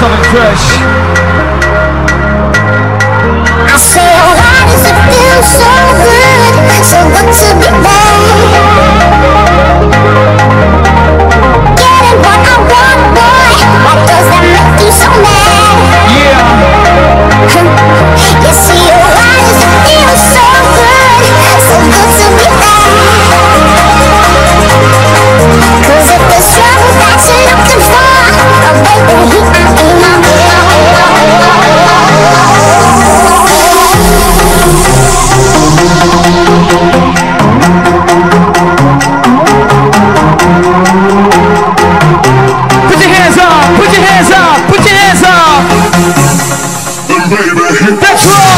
something fresh. I say, oh, why does it feel so good? So good to be back. Getting what I want, boy. Why does that make you so mad? Yeah. You see, oh, why does it feel so good? So good to be back. Cause if there's trouble that you're looking for, oh baby, here I am. Put your hands up, put your hands up, put your hands up. That's right.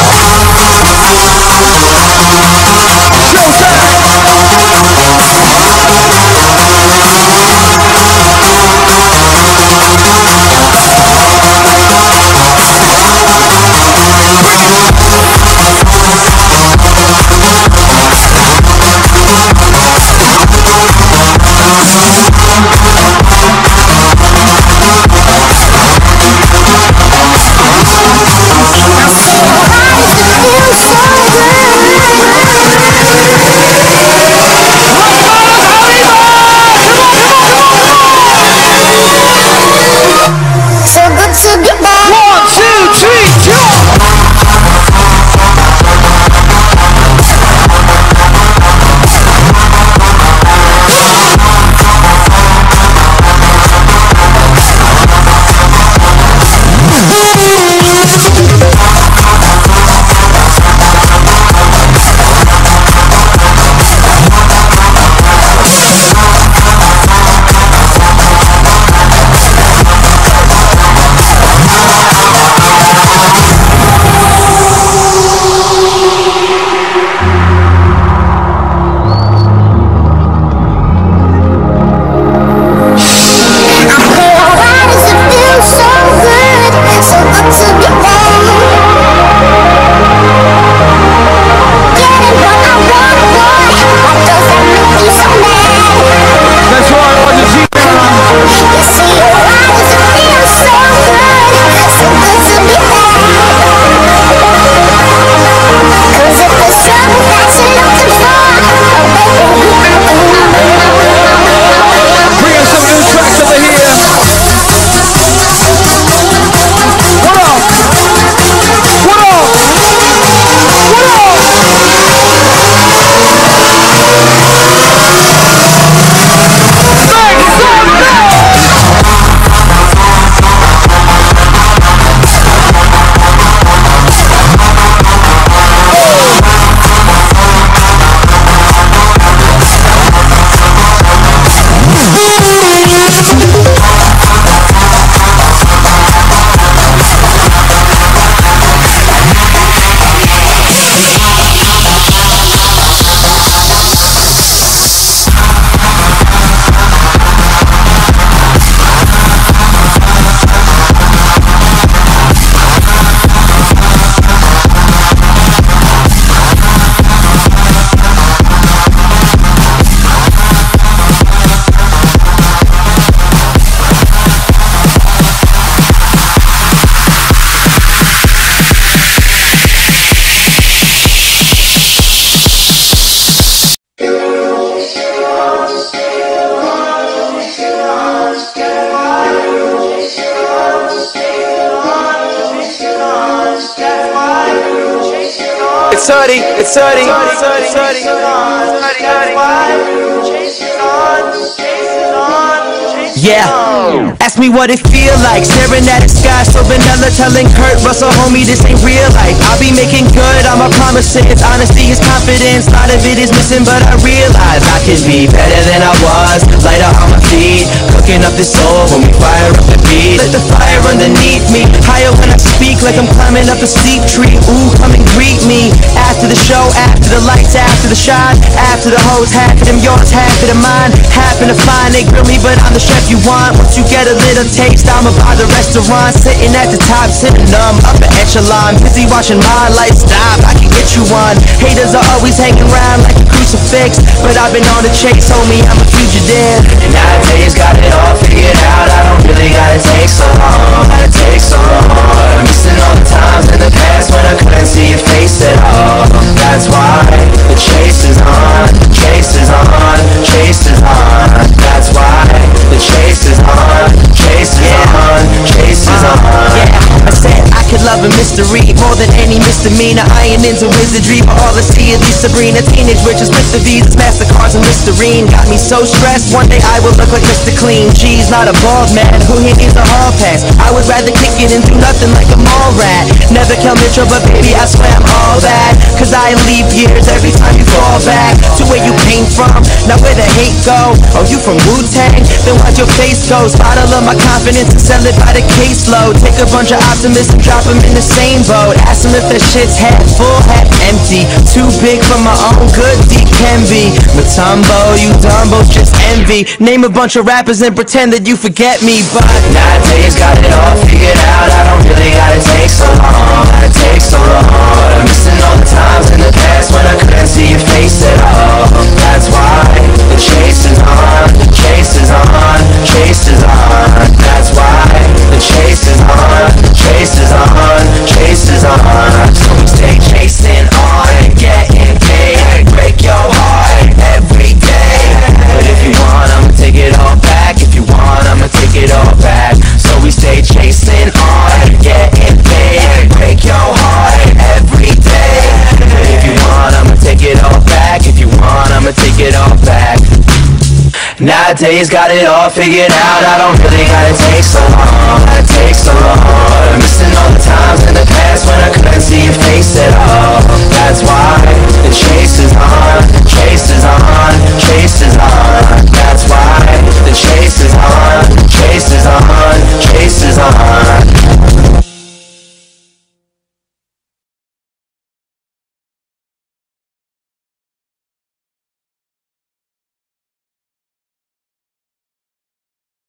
It's 30. Yeah, ask me what it feel like, staring at the sky so vanilla, telling Kurt Russell, homie, this ain't real life. I'll be making good, I'ma promise it. Honesty is confidence, a lot of it is missing, but I realize I could be better than I was. Lighter on my feet, cooking up this soul when we fire up the beat. Let the fire underneath me, higher when I speak, like I'm climbing up a steep tree. Ooh, come and greet me, after the show, after the lights, after the shine, after the hoes, half of them yours, half of them mine. Happen to find they grill me, but I'm the chef you want. Once you get a little taste, I'ma buy the restaurant. Sitting at the top, sitting upper echelon. Busy watching my life stop, I can get you one. Haters are always hanging around like a crucifix, but I've been on the chase, homie, I'm a fugitive. And nowadays got it all figured out, I don't really gotta take so long. Gotta take mystery. More than any misdemeanor, I ain't into wizardry, but all I see is these Sabrina teenage witches with the V's, MasterCards, and Listerine. Got me so stressed, one day I will look like Mr. Clean. G's not a bald man, who here needs a hall pass? I would rather kick it and do nothing like a mall rat. Never kill Mitchell, but baby, I swear I'm all that. Cause I leave years every time you fall back to where you came from, now where the hate go? Oh, you from Wu-Tang? Then watch your face go. Bottle of my confidence and sell it by the caseload. Take a bunch of optimists and drop them in the same boat. Ask them if their shit's half full, half empty. Too big for my own good, deep can be. Matumbo, you dumbos just envy. Name a bunch of rappers and pretend that you forget me. But nowadays got it all figured out. I don't really gotta take so long. Gotta take so long. I'm missing all the times in the past when I couldn't see your face at all. That's why the chase is on, the chase is on, chase is on. That's why the chase is on, the chase is on, chase is on. So we stay chasing on and getting paid. Break your heart every day. But if you want, I'ma take it all back. If you want, I'ma take it all back. So we stay chasing on and getting paid. Break your heart every day. But if you want, I'ma take it all back. If you want, I'ma take it all back. Nowadays got it all figured out. I don't really gotta take so long. Gotta take so long. Missing all the times in the past when I couldn't see your face at